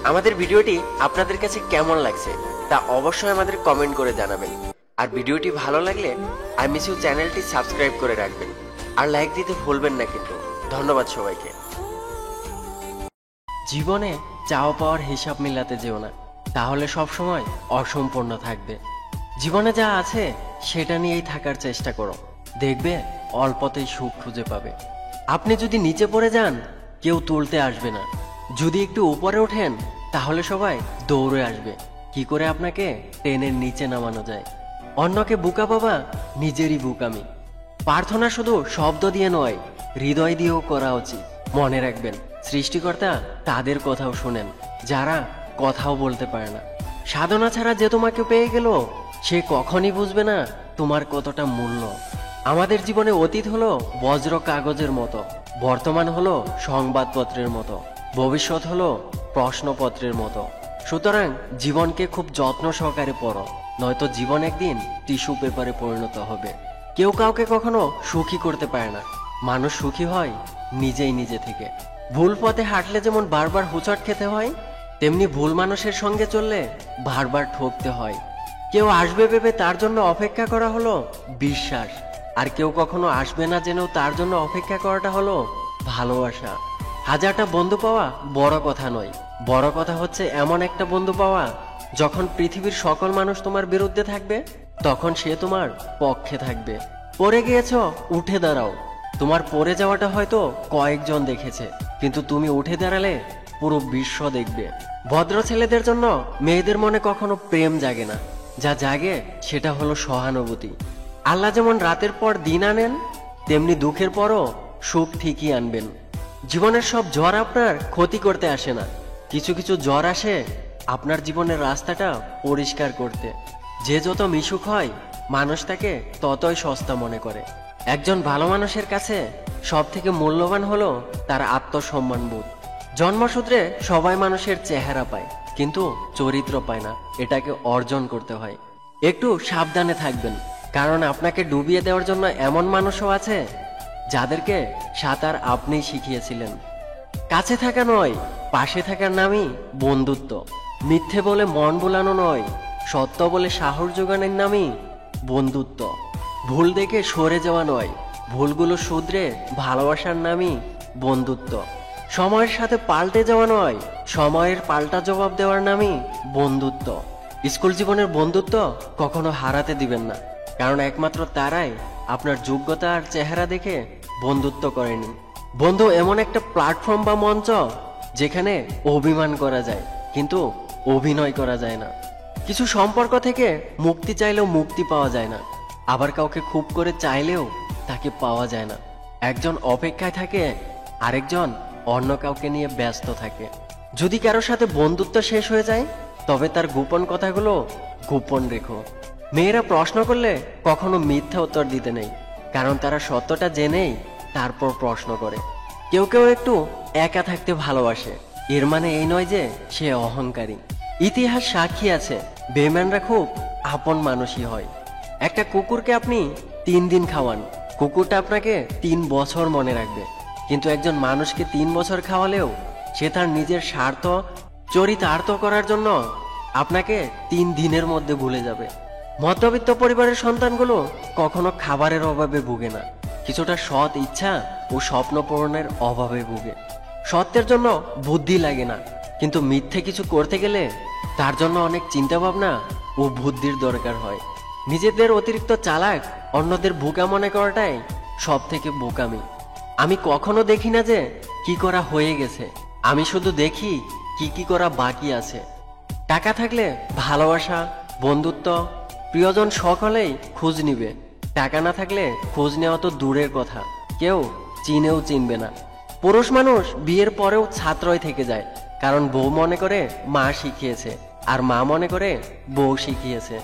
আমাদের ভিডিওটি আপনাদের কাছে কেমন লাগছে তা অবশ্যই আমাদের কমেন্ট করে জানাবেন। আর ভিডিওটি ভালো লাগলে আই মিস ইউ চ্যানেলটি সাবস্ক্রাইব করে রাখবেন আর লাইক দিতে ভুলবেন না কিন্তু। ধন্যবাদ সবাইকে। জীবনে চাওয়া পাওয়ার হিসাব মিলাতে যেও না, তাহলে সবসময় অসম্পূর্ণ থাকবে। জীবনে যা আছে সেটা নিয়েই থাকার চেষ্টা করো, দেখবে অল্পতেই সুখ খুঁজে পাবে। আপনি যদি নিচে পড়ে যান কেউ তুলতে আসবে না, যদি একটু উপরে ওঠেন তাহলে সবাই দৌড়ে আসবে। কি করে আপনাকে টেনের নিচে নামানো যায়। অন্যকে বোকা বাবা, নিজেরই বোকামি। প্রার্থনা শুধু শব্দ দিয়ে নয়, হৃদয় দিয়েও করা উচিত। মনে রাখবেন, সৃষ্টিকর্তা তাদের কথাও শোনেন যারা কথাও বলতে পারে না। সাধনা ছাড়া যে তোমাকে পেয়ে গেল সে কখনই বুঝবে না তোমার কতটা মূল্য। আমাদের জীবনে অতীত হলো বজ্র কাগজের মতো, বর্তমান হলো সংবাদপত্রের মতো, ভবিষ্যৎ হলো প্রশ্নপত্রের মতো। সুতরাং জীবনকে খুব যত্ন সহকারে পড়ো, নয়তো জীবন একদিন টিস্যু পেপারে পরিণত হবে। কেউ কাউকে কখনো সুখী করতে পারে না, মানুষ সুখী হয় নিজেই নিজে থেকে। ভুল পথে হাঁটলে যেমন বারবার হোঁচট খেতে হয়, তেমনি ভুল মানুষের সঙ্গে চললে বারবার ঠকতে হয়। কেউ আসবে ভেবে তার জন্য অপেক্ষা করা হলো বিশ্বাস, আর কেউ কখনো আসবে না জেনেও তার জন্য অপেক্ষা করাটা হলো ভালোবাসা। হাজারটা বন্ধু পাওয়া বড় কথা নয়, বড় কথা হচ্ছে এমন একটা বন্ধু পাওয়া যখন পৃথিবীর সকল মানুষ তোমার বিরুদ্ধে থাকবে তখন সে তোমার পক্ষে থাকবে। পড়ে গিয়েছ, উঠে দাঁড়াও। তোমার পড়ে যাওয়াটা হয়তো কয়েকজন দেখেছে, কিন্তু তুমি উঠে দাঁড়ালে পুরো বিশ্ব দেখবে। ভদ্র ছেলেদের জন্য মেয়েদের মনে কখনো প্রেম জাগে না, যা জাগে সেটা হলো সহানুভূতি। আল্লাহ যেমন রাতের পর দিন আনেন, তেমনি দুঃখের পরও সুখ ঠিকই আনবেন। জীবনের সব ঝড় আপনার ক্ষতি করতে আসে না, কিছু কিছু ঝড় আসে আপনার জীবনের রাস্তাটা পরিষ্কার করতে। যে যত মিশুক হয় মানুষ তাকে ততই সস্তা মনে করে। একজন ভালো মানুষের কাছে সব থেকে মূল্যবান হলো তার আত্মসম্মানবোধ। জন্মসূত্রে সবাই মানুষের চেহারা পায়, কিন্তু চরিত্র পায় না, এটাকে অর্জন করতে হয়। একটু সাবধানে থাকবেন, কারণ আপনাকে ডুবিয়ে দেওয়ার জন্য এমন মানুষও আছে যাদেরকে সাঁতার আপনিই শিখিয়েছিলেন। কাছে থাকা নয়, পাশে থাকার নামই বন্ধুত্ব। মিথ্যে বলে মন ভোলানো নয়, সত্য বলে সাহস যোগানোর নামই বন্ধুত্ব। ভুল দেখে সরে যাওয়া নয়, ভুলগুলো শুধরে ভালোবাসার নামই বন্ধুত্ব। সময়ের সাথে পাল্টে যাওয়া নয়, সময়ের পাল্টা জবাব দেওয়ার নামই বন্ধুত্ব। স্কুল জীবনের বন্ধুত্ব কখনো হারাতে দিবেন না, কারণ একমাত্র তারাই আপনার যোগ্যতা আর চেহারা দেখে বন্ধুত্ব করেনি। বন্ধু এমন একটা প্ল্যাটফর্ম বা মঞ্চ যেখানে অভিমান করা যায় কিন্তু অভিনয় করা যায় না। কিছু সম্পর্ক থেকে মুক্তি চাইলেও মুক্তি পাওয়া যায় না, আবার কাউকে খুব করে চাইলেও তাকে পাওয়া যায় না। একজন অপেক্ষায় থাকে, আরেকজন অন্য কাউকে নিয়ে ব্যস্ত থাকে। যদি কারো সাথে বন্ধুত্ব শেষ হয়ে যায় তবে তার গোপন কথাগুলো গোপন রেখো। মেয়েরা প্রশ্ন করলে কখনো মিথ্যা উত্তর দিতে নেই, কারণ তারা সত্যটা জেনেই তারপর প্রশ্ন করে। কেউ কেউ একটু একা থাকতে ভালোবাসে, এর মানে এই নয় যে সে অহংকারী। ইতিহাস সাক্ষী আছে বেঈমানরা খুব আপন মানুষই হয়। একটা কুকুরকে আপনি 3 দিন খাওয়ান, কুকুরটা আপনাকে 3 বছর মনে রাখবে, কিন্তু একজন মানুষকে 3 বছর খাওয়ালেও সে তার নিজের স্বার্থ চরিতার্থ করার জন্য আপনাকে 3 দিনের মধ্যে ভুলে যাবে। মধ্যবিত্ত পরিবারের সন্তানগুলো কখনো খাবারের অভাবে ভুগে না, কিছুটা সৎ ইচ্ছা ও স্বপ্ন পূরণের অভাবে ভুগে। সত্যের জন্য বুদ্ধি লাগে না, কিন্তু মিথ্যে কিছু করতে গেলে তার জন্য অনেক চিন্তা ভাবনা ও বুদ্ধির দরকার হয়। নিজেদের অতিরিক্ত চালাক অন্যদের বোকা মনে করাটাই সব থেকে বোকামি। আমি কখনো দেখি না যে কি করা হয়ে গেছে, আমি শুধু দেখি কি কি করা বাকি আছে। টাকা থাকলে ভালোবাসা, বন্ধুত্ব, প্রিয়জন সকলেই খোঁজ নিবে। টাকা না থাকলে খোঁজ নেওয়া তো দূরের কথা, কেউ চিনেও চিনবে না। পুরুষ মানুষ বিয়ের পরেও ছাত্রই থেকে যায়, কারণ বউ মনে করে মা শিখিয়েছে আর মা মনে করে বউ শিখিয়েছে।